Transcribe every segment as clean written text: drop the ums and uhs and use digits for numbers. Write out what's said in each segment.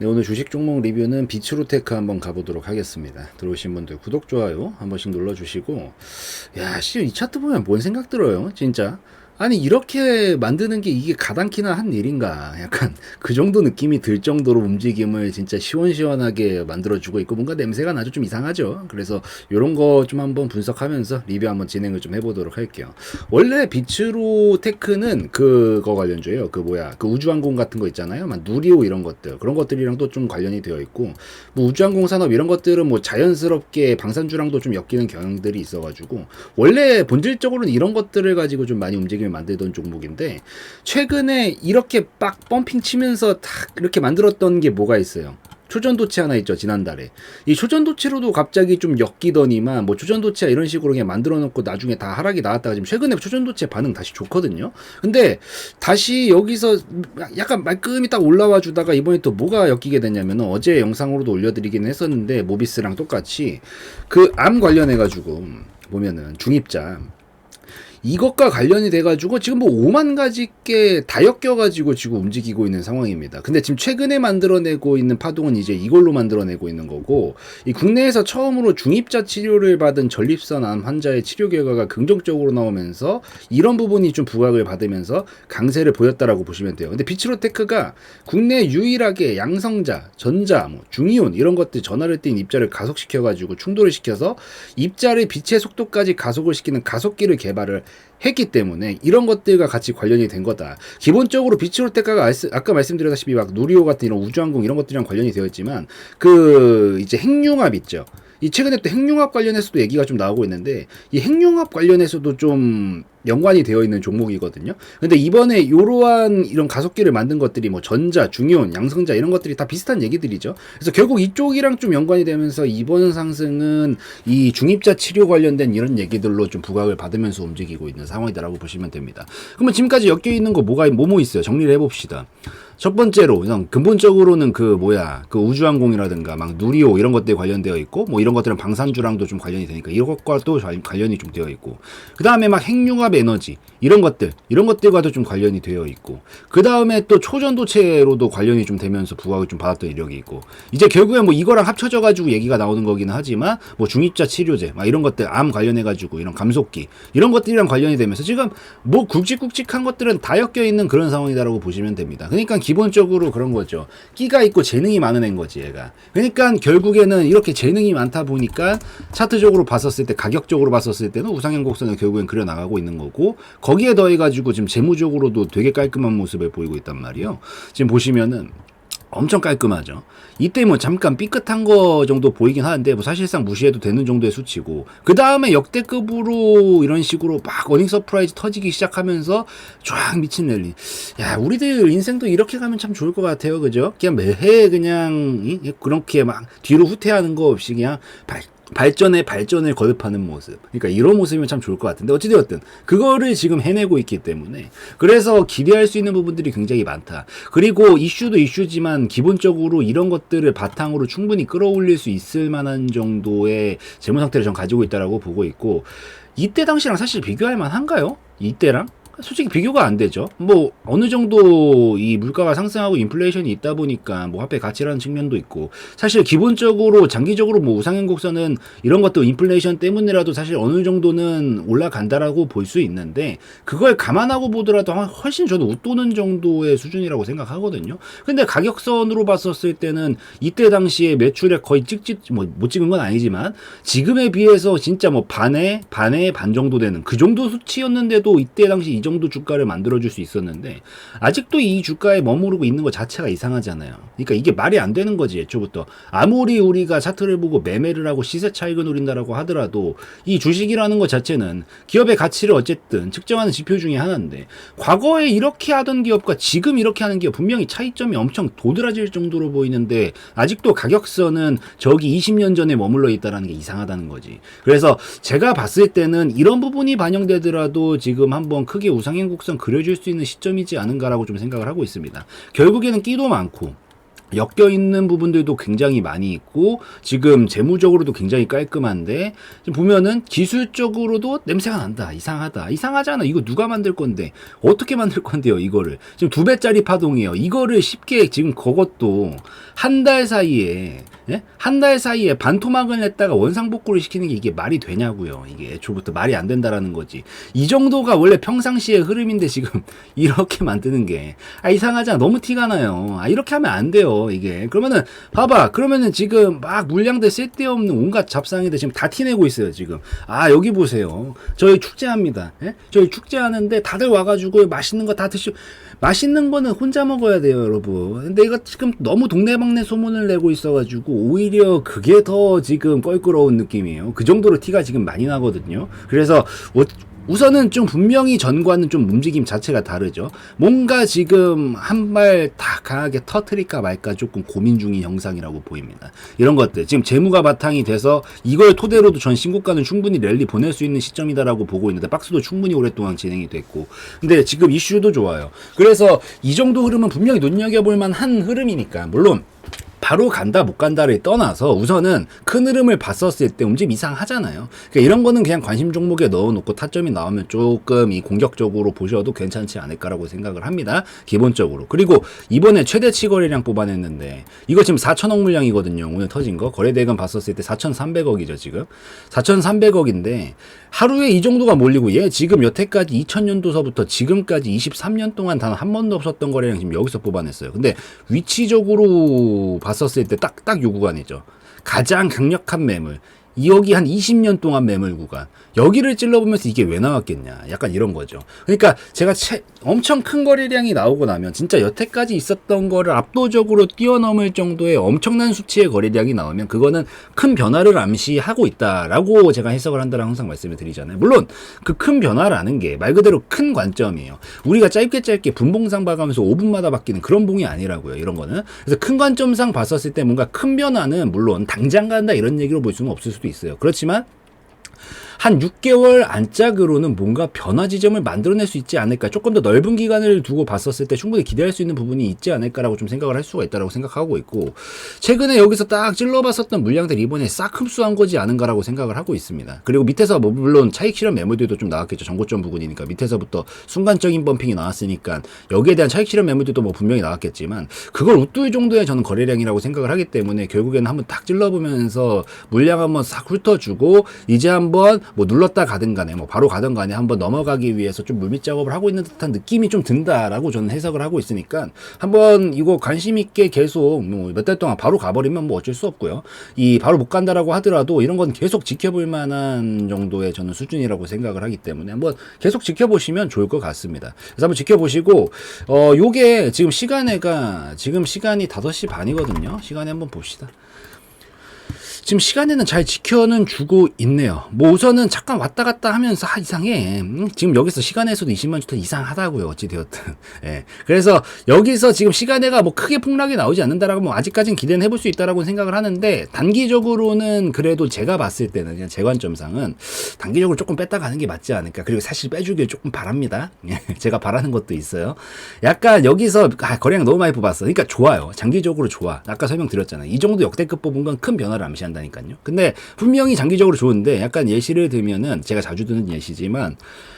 네, 오늘 주식 종목 리뷰는 비츠로테크 한번 가보도록 하겠습니다. 들어오신 분들 구독, 좋아요 한 번씩 눌러주시고, 야, 씨, 이 차트 보면 뭔 생각 들어요? 진짜. 아니, 이렇게 만드는 게 이게 가당키나 한 일인가? 약간 그 정도 느낌이 들 정도로 움직임을 진짜 시원시원하게 만들어주고 있고, 뭔가 냄새가 나죠? 좀 이상하죠? 그래서 이런 거 좀 한번 분석하면서 리뷰 한번 진행을 좀 해보도록 할게요. 원래 비츠로테크는 그거 관련주예요. 그 뭐야, 그 우주항공 같은 거 있잖아요. 막 누리호 이런 것들, 그런 것들이랑 또 좀 관련이 되어 있고, 뭐 우주항공 산업 이런 것들은 뭐 자연스럽게 방산주랑도 좀 엮이는 경향들이 있어가지고, 원래 본질적으로는 이런 것들을 가지고 좀 많이 움직임을 만들던 종목인데, 최근에 이렇게 빡 펌핑 치면서 탁 이렇게 만들었던 게 뭐가 있어요? 초전도체 하나 있죠, 지난달에. 이 초전도체로도 갑자기 좀 엮이더니만, 뭐 초전도체야 이런 식으로 그냥 만들어 놓고 나중에 다 하락이 나왔다가 지금 최근에 초전도체 반응 다시 좋거든요. 근데 다시 여기서 약간 말끔히 딱 올라와 주다가 이번에 또 뭐가 엮이게 됐냐면, 어제 영상으로도 올려드리긴 했었는데, 모비스랑 똑같이 그 암 관련해가지고 보면은 중입자 이것과 관련이 돼가지고 지금 뭐 5만 가지 게 다 엮여가지고 지금 움직이고 있는 상황입니다. 근데 지금 최근에 만들어내고 있는 파동은 이제 이걸로 만들어내고 있는 거고, 이 국내에서 처음으로 중입자 치료를 받은 전립선 암 환자의 치료 결과가 긍정적으로 나오면서 이런 부분이 좀 부각을 받으면서 강세를 보였다라고 보시면 돼요. 근데 비츠로테크가 국내 유일하게 양성자, 전자, 뭐 중이온 이런 것들 전하를 띈 입자를 가속시켜가지고 충돌을 시켜서 입자를 빛의 속도까지 가속을 시키는 가속기를 개발을 했기 때문에 이런 것들과 같이 관련이 된 거다. 기본적으로 비츠로테크가 아까 말씀드렸다시피 막 누리호 같은 이런 우주항공 이런 것들이랑 관련이 되어 있지만, 그 이제 핵융합 있죠. 이 최근에 또 핵융합 관련해서도 얘기가 좀 나오고 있는데, 이 핵융합 관련해서도 좀 연관이 되어 있는 종목이거든요. 근데 이번에 이러한 이런 가속기를 만든 것들이 뭐 전자, 중이온, 양성자 이런 것들이 다 비슷한 얘기들이죠. 그래서 결국 이쪽이랑 좀 연관이 되면서 이번 상승은 이 중입자 치료 관련된 이런 얘기들로 좀 부각을 받으면서 움직이고 있는 상황이다라고 보시면 됩니다. 그러면 지금까지 엮여 있는 거 뭐뭐 있어요? 정리를 해봅시다. 첫 번째로 그냥 근본적으로는 그 뭐야, 그 우주항공이라든가 막 누리호 이런 것들이 관련되어 있고, 뭐 이런 것들은 방산주랑도 좀 관련이 되니까 이런 것과 또 관련이 좀 되어 있고, 그 다음에 막 핵융합 에너지 이런 것들과도 좀 관련이 되어 있고, 그 다음에 또 초전도체로도 관련이 좀 되면서 부각을 좀 받았던 이력이 있고, 이제 결국에 뭐 이거랑 합쳐져 가지고 얘기가 나오는 거기는 하지만, 뭐 중입자 치료제 막 이런 것들, 암 관련해 가지고 이런 감속기 이런 것들이랑 관련이 되면서 지금 뭐 굵직굵직한 것들은 다 엮여 있는 그런 상황이다라고 보시면 됩니다. 그러니까 기본적으로 그런 거죠. 끼가 있고 재능이 많은 애인 거지, 얘가. 그러니까 결국에는 이렇게 재능이 많다 보니까 차트적으로 봤었을 때, 가격적으로 봤었을 때는 우상향 곡선을 결국엔 그려 나가고 있는 거고, 거기에 더해가지고 지금 재무적으로도 되게 깔끔한 모습을 보이고 있단 말이에요. 지금 보시면은 엄청 깔끔하죠. 이때 뭐 잠깐 삐끗한 거 정도 보이긴 하는데, 뭐 사실상 무시해도 되는 정도의 수치고, 그 다음에 역대급으로 이런 식으로 막 어닝 서프라이즈 터지기 시작하면서 쫙 미친 랠리. 야, 우리들 인생도 이렇게 가면 참 좋을 것 같아요. 그죠? 그냥 매해 그냥 그렇게 막 뒤로 후퇴하는 거 없이 그냥 발전에 발전을 거듭하는 모습. 그러니까 이런 모습이면 참 좋을 것 같은데, 어찌되었든 그거를 지금 해내고 있기 때문에, 그래서 기대할 수 있는 부분들이 굉장히 많다. 그리고 이슈도 이슈지만 기본적으로 이런 것들을 바탕으로 충분히 끌어올릴 수 있을 만한 정도의 재무 상태를 전 가지고 있다라고 보고 있고, 이때 당시랑 사실 비교할 만한가요? 이때랑? 솔직히 비교가 안 되죠. 뭐 어느 정도 이 물가가 상승하고 인플레이션이 있다 보니까 뭐 화폐 가치라는 측면도 있고, 사실 기본적으로 장기적으로 뭐 우상향 곡선은 이런 것도 인플레이션 때문이라도 사실 어느 정도는 올라간다라고 볼 수 있는데, 그걸 감안하고 보더라도 훨씬 저는 웃도는 정도의 수준이라고 생각하거든요. 근데 가격선으로 봤었을 때는 이때 당시에 매출액 거의 뭐 못 찍은 건 아니지만 지금에 비해서 진짜 뭐 반에 반 정도 되는 그 정도 수치였는데도 이때 당시 이 정도 주가를 만들어줄 수 있었는데, 아직도 이 주가에 머무르고 있는 것 자체가 이상하잖아요. 그러니까 이게 말이 안 되는 거지, 애초부터. 아무리 우리가 차트를 보고 매매를 하고 시세 차익을 노린다라고 하더라도 이 주식이라는 것 자체는 기업의 가치를 어쨌든 측정하는 지표 중에 하나인데, 과거에 이렇게 하던 기업과 지금 이렇게 하는 기업 분명히 차이점이 엄청 도드라질 정도로 보이는데, 아직도 가격선은 저기 20년 전에 머물러 있다는 게 이상하다는 거지. 그래서 제가 봤을 때는 이런 부분이 반영되더라도 지금 한번 크게 우상향 곡선 그려줄 수 있는 시점이지 않은가라고 좀 생각을 하고 있습니다. 결국에는 끼도 많고, 엮여 있는 부분들도 굉장히 많이 있고 지금 재무적으로도 굉장히 깔끔한데 지금 보면은 기술적으로도 냄새가 난다. 이상하다. 이상하잖아. 이거 누가 만들 건데 어떻게 만들 건데요 이거를. 지금 2배짜리 파동이에요. 이거를 쉽게 지금 그것도 한 달 사이에 예? 한 달 사이에 반토막을 냈다가 원상복구를 시키는 게 이게 말이 되냐고요. 이게 애초부터 말이 안 된다라는 거지. 이 정도가 원래 평상시의 흐름인데 지금 이렇게 만드는 게 이상하잖아. 너무 티가 나요. 이렇게 하면 안 돼요. 이게 그러면은 봐봐. 그러면은 지금 막 물량들 쓸데없는 온갖 잡상이들 지금 다 티내고 있어요. 지금 여기 보세요. 저희 축제합니다. 예? 저희 축제하는데 다들 와가지고 맛있는 거 다 드시고 맛있는 거는 혼자 먹어야 돼요, 여러분. 근데 이거 지금 너무 동네방네 소문을 내고 있어가지고 오히려 그게 더 지금 껄끄러운 느낌이에요. 그 정도로 티가 지금 많이 나거든요. 그래서 우선은 좀 분명히 전과는 좀 움직임 자체가 다르죠. 뭔가 지금 한 발 다 강하게 터트릴까 말까 조금 고민 중인 형상이라고 보입니다. 이런 것들 지금 재무가 바탕이 돼서 이걸 토대로도 전 신고가는 충분히 랠리 보낼 수 있는 시점이다라고 보고 있는데 박스도 충분히 오랫동안 진행이 됐고 근데 지금 이슈도 좋아요. 그래서 이 정도 흐름은 분명히 눈여겨볼 만한 흐름이니까 물론 바로 간다 못 간다를 떠나서 우선은 큰 흐름을 봤었을 때 움직임 이상하잖아요. 그러니까 이런 거는 그냥 관심 종목에 넣어놓고 타점이 나오면 조금 이 공격적으로 보셔도 괜찮지 않을까라고 생각을 합니다. 기본적으로. 그리고 이번에 최대치 거래량 뽑아냈는데 이거 지금 4천억 물량이거든요. 오늘 터진 거. 거래대금 봤었을 때 4,300억이죠 지금. 4,300억인데 하루에 이 정도가 몰리고 얘 지금 여태까지 2000년도서부터 지금까지 23년 동안 단 한 번도 없었던 거래량 지금 여기서 뽑아냈어요. 근데 위치적으로 봤었을 때 딱 요 구간이죠. 가장 강력한 매물. 여기 한 20년 동안 매물 구간. 여기를 찔러보면서 이게 왜 나왔겠냐. 약간 이런 거죠. 그러니까 제가 엄청 큰 거래량이 나오고 나면 진짜 여태까지 있었던 거를 압도적으로 뛰어넘을 정도의 엄청난 수치의 거래량이 나오면 그거는 큰 변화를 암시하고 있다라고 제가 해석을 한다고 항상 말씀을 드리잖아요. 물론 그 큰 변화라는 게 말 그대로 큰 관점이에요. 우리가 짧게 분봉상 봐가면서 5분마다 바뀌는 그런 봉이 아니라고요. 이런 거는. 그래서 큰 관점상 봤었을 때 뭔가 큰 변화는 물론 당장 간다 이런 얘기로 볼 수는 없을 수도 있어요. 그렇지만 한 6개월 안짝으로는 뭔가 변화 지점을 만들어낼 수 있지 않을까. 조금 더 넓은 기간을 두고 봤었을 때 충분히 기대할 수 있는 부분이 있지 않을까라고 좀 생각을 할 수가 있다고 생각하고 있고 최근에 여기서 딱 찔러봤었던 물량들 이번에 싹 흡수한 거지 않은가라고 생각을 하고 있습니다. 그리고 밑에서 뭐 물론 차익 실현 매물들도 좀 나왔겠죠. 정고점 부근이니까 밑에서부터 순간적인 범핑이 나왔으니까 여기에 대한 차익 실현 매물들도 뭐 분명히 나왔겠지만 그걸 웃돌 정도의 저는 거래량이라고 생각을 하기 때문에 결국에는 한번 딱 찔러보면서 물량 한번 싹 훑어주고 이제 한번 뭐 눌렀다 가든 간에 뭐 바로 가든 간에 한번 넘어가기 위해서 좀 물밑 작업을 하고 있는 듯한 느낌이 좀 든다라고 저는 해석을 하고 있으니까 한번 이거 관심 있게 계속 뭐 몇 달 동안 바로 가버리면 뭐 어쩔 수 없고요. 이 바로 못 간다라고 하더라도 이런 건 계속 지켜볼 만한 정도의 저는 수준이라고 생각을 하기 때문에 한번 계속 지켜보시면 좋을 것 같습니다. 그래서 한번 지켜보시고 요게 지금 시간이 5시 반이거든요. 시간에 한번 봅시다. 지금 시간에는 잘 지켜는 주고 있네요. 뭐 우선은 잠깐 왔다 갔다 하면서 이상해. 지금 여기서 시간에서도 20만 주택 이상하다고요. 어찌되었든. 예. 그래서 여기서 지금 시간에가 뭐 크게 폭락이 나오지 않는다라고 뭐 아직까지는 기대는 해볼 수 있다라고 생각을 하는데 단기적으로는 그래도 제가 봤을 때는 그냥 제 관점상은 단기적으로 조금 뺐다 가는 게 맞지 않을까. 그리고 사실 빼주길 조금 바랍니다. 제가 바라는 것도 있어요. 약간 여기서 거래량 너무 많이 뽑았어. 그러니까 좋아요. 장기적으로 좋아. 아까 설명드렸잖아요. 이 정도 역대급 뽑은 건 큰 변화를 암시한다. 니까요. 근데 분명히 장기적으로 좋은데 약간 예시를 들면은 제가 자주 드는 예시지만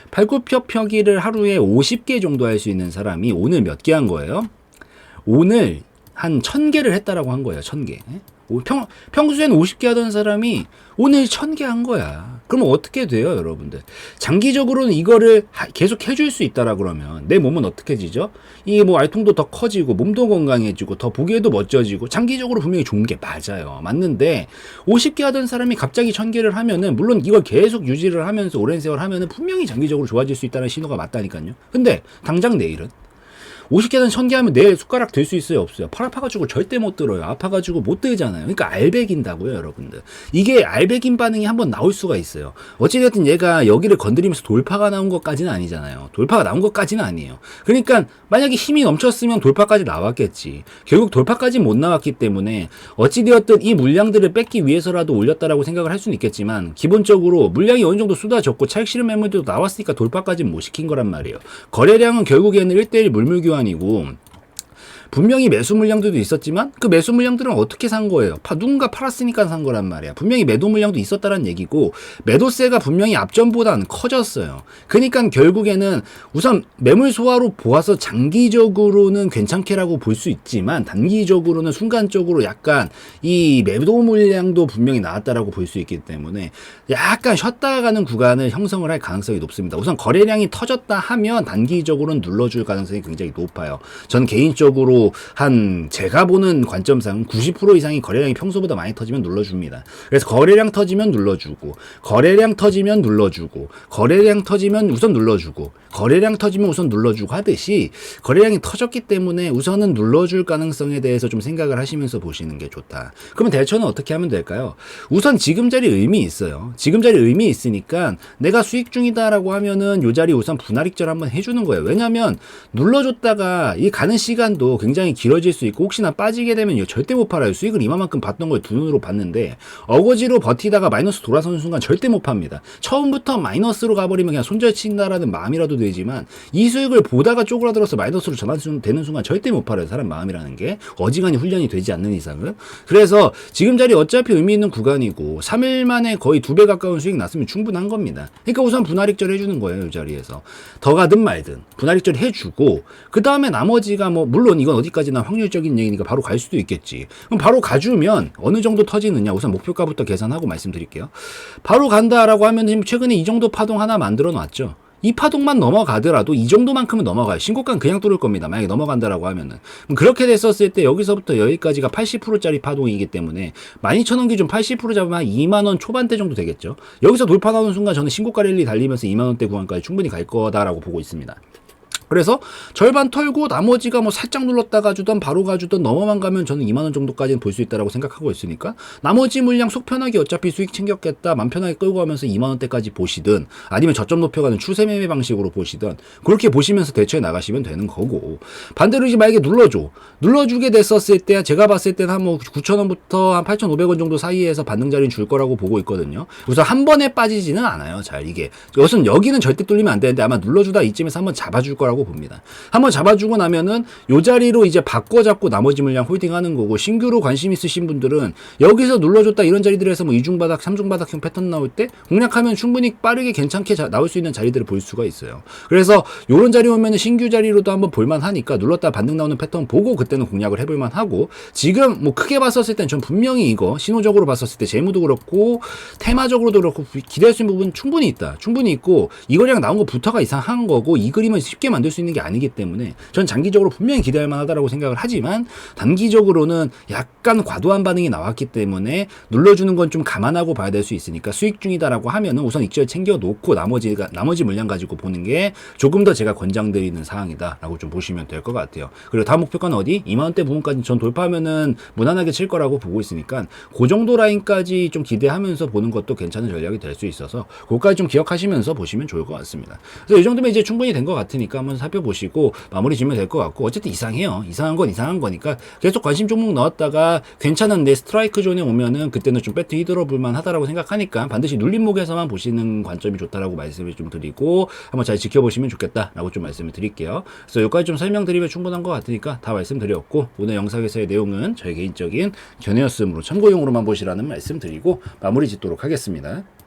팔굽혀펴기를 하루에 50개 정도 할 수 있는 사람이 오늘 몇 개 한 거예요? 오늘 한 1000개를 했다라고 한 거예요. 1000개. 평소에는 50개 하던 사람이 오늘 1000개 한 거야. 그러면 어떻게 돼요, 여러분들? 장기적으로는 이거를 계속 해줄 수 있다라 그러면 내 몸은 어떻게 지죠? 이게 뭐 알통도 더 커지고 몸도 건강해지고 더 보기에도 멋져지고 장기적으로 분명히 좋은 게 맞아요. 맞는데 50개 하던 사람이 갑자기 1000개를 하면은 물론 이걸 계속 유지를 하면서 오랜 세월 하면은 분명히 장기적으로 좋아질 수 있다는 신호가 맞다니까요. 근데 당장 내일은 50개는 1000개 하면 내일 숟가락 들 수 있어요? 없어요? 팔 아파가지고 절대 못 들어요. 아파가지고 못 들잖아요. 그러니까 알배긴다고요, 여러분들. 이게 알배긴 반응이 한번 나올 수가 있어요. 어찌됐든 얘가 여기를 건드리면서 돌파가 나온 것까지는 아니잖아요. 돌파가 나온 것까지는 아니에요. 그러니까 만약에 힘이 넘쳤으면 돌파까지 나왔겠지. 결국 돌파까지 못 나왔기 때문에 어찌되었든 이 물량들을 뺏기 위해서라도 올렸다라고 생각을 할 수는 있겠지만 기본적으로 물량이 어느 정도 쏟아졌고 차익 실현 매물도 나왔으니까 돌파까지는 못 시킨 거란 말이에요. 거래량은 결국에는 1대1 물물교환 이고 분명히 매수 물량들도 있었지만 그 매수 물량들은 어떻게 산 거예요? 누군가 팔았으니까 산 거란 말이야. 분명히 매도 물량도 있었다는 얘기고 매도세가 분명히 앞전보다는 커졌어요. 그러니까 결국에는 우선 매물 소화로 보아서 장기적으로는 괜찮게라고 볼 수 있지만 단기적으로는 순간적으로 약간 이 매도 물량도 분명히 나왔다라고 볼 수 있기 때문에 약간 쉬었다 가는 구간을 형성을 할 가능성이 높습니다. 우선 거래량이 터졌다 하면 단기적으로는 눌러줄 가능성이 굉장히 높아요. 전 개인적으로 제가 보는 관점상 90% 이상이 거래량이 평소보다 많이 터지면 눌러줍니다. 그래서 거래량 터지면 눌러주고, 거래량 터지면 눌러주고, 거래량 터지면 우선 눌러주고, 거래량 터지면 우선 눌러주고 하듯이 거래량이 터졌기 때문에 우선은 눌러줄 가능성에 대해서 좀 생각을 하시면서 보시는 게 좋다. 그러면 대처는 어떻게 하면 될까요? 우선 지금 자리 의미 있어요. 지금 자리 의미 있으니까 내가 수익 중이다라고 하면은 요 자리 우선 분할익절 한번 해주는 거예요. 왜냐면 눌러줬다가 이 가는 시간도 굉장히 길어질 수 있고 혹시나 빠지게 되면 이거 절대 못 팔아요. 수익을 이만큼 봤던 걸 두 눈으로 봤는데 어거지로 버티다가 마이너스 돌아서는 순간 절대 못 팝니다. 처음부터 마이너스로 가버리면 그냥 손절친다라는 마음이라도 되지만 이 수익을 보다가 쪼그라들어서 마이너스로 전환되는 순간 절대 못 팔아요. 사람 마음이라는 게 어지간히 훈련이 되지 않는 이상은. 그래서 지금 자리 어차피 의미 있는 구간이고 3일 만에 거의 2배 가까운 수익 났으면 충분한 겁니다. 그러니까 우선 분할익절 해주는 거예요. 이 자리에서 더 가든 말든 분할익절 해주고 그 다음에 나머지가 뭐 물론 이건 어디까지나 확률적인 얘기니까 바로 갈 수도 있겠지. 그럼 바로 가주면 어느 정도 터지느냐 우선 목표가부터 계산하고 말씀드릴게요. 바로 간다라고 하면 지금 최근에 이 정도 파동 하나 만들어 놨죠. 이 파동만 넘어가더라도 이 정도만큼은 넘어가요. 신고가는 그냥 뚫을 겁니다. 만약에 넘어간다라고 하면은. 그렇게 됐었을 때 여기서부터 여기까지가 80%짜리 파동이기 때문에 12,000원 기준 80% 잡으면 한 2만원 초반대 정도 되겠죠. 여기서 돌파 나오는 순간 저는 신고가 랠리 달리면서 2만원대 구간까지 충분히 갈 거다라고 보고 있습니다. 그래서 절반 털고 나머지가 뭐 살짝 눌렀다 가주던 바로 가주던 넘어만 가면 저는 2만원 정도까지는 볼 수 있다라고 생각하고 있으니까 나머지 물량 속 편하게 어차피 수익 챙겼겠다 맘 편하게 끌고 가면서 2만원대까지 보시든 아니면 저점 높여가는 추세 매매 방식으로 보시든 그렇게 보시면서 대처해 나가시면 되는 거고 반대로 이제 만약에 눌러주게 됐었을 때 제가 봤을 때는 한 뭐 9,000원부터 한 8,500원 정도 사이에서 반등 자리는 줄 거라고 보고 있거든요. 우선 한 번에 빠지지는 않아요. 잘 이게 우선 여기는 절대 뚫리면 안 되는데 아마 눌러주다 이쯤에서 한번 잡아줄 거라고 봅니다. 한번 잡아주고 나면은 요 자리로 이제 바꿔 잡고 나머지 물량 홀딩하는 거고 신규로 관심 있으신 분들은 여기서 눌러줬다 이런 자리들에서 뭐 2중바닥, 3중바닥형 패턴 나올 때 공략하면 충분히 빠르게 괜찮게 나올 수 있는 자리들을 볼 수가 있어요. 그래서 요런 자리 오면은 신규 자리로도 한번 볼만 하니까 눌렀다 반등 나오는 패턴 보고 그때는 공략을 해볼만 하고 지금 뭐 크게 봤었을 땐 전 분명히 이거 신호적으로 봤었을 때 재무도 그렇고 테마적으로도 그렇고 기대할 수 있는 부분 충분히 있다. 충분히 있고 이거랑 나온 거부터가 이상한 거고 이 그림은 쉽게 만들 수 있는 게 아니기 때문에 전 장기적으로 분명히 기대할 만하다라고 생각을 하지만 단기적으로는 약간 과도한 반응이 나왔기 때문에 눌러주는 건 좀 감안하고 봐야 될 수 있으니까 수익 중이다라고 하면은 우선 익절 챙겨 놓고 나머지 물량 가지고 보는 게 조금 더 제가 권장드리는 사항이다라고 좀 보시면 될 것 같아요. 그리고 다음 목표가는 어디? 2만원대 부분까지 전 돌파하면은 무난하게 칠 거라고 보고 있으니까 그 정도 라인까지 좀 기대하면서 보는 것도 괜찮은 전략이 될 수 있어서 그것까지 좀 기억하시면서 보시면 좋을 것 같습니다. 그래서 이 정도면 이제 충분히 된 것 같으니까 한번 살펴보시고 마무리 지으면 될 것 같고 어쨌든 이상해요. 이상한 건 이상한 거니까 계속 관심 종목 넣었다가 괜찮은데 스트라이크 존에 오면은 그때는 좀 배트 휘둘러 볼만 하다라고 생각하니까 반드시 눌림목에서만 보시는 관점이 좋다라고 말씀을 좀 드리고 한번 잘 지켜보시면 좋겠다라고 좀 말씀을 드릴게요. 그래서 여기까지 좀 설명드리면 충분한 것 같으니까 다 말씀드렸고 오늘 영상에서의 내용은 저희 개인적인 견해였으므로 참고용으로만 보시라는 말씀 드리고 마무리 짓도록 하겠습니다.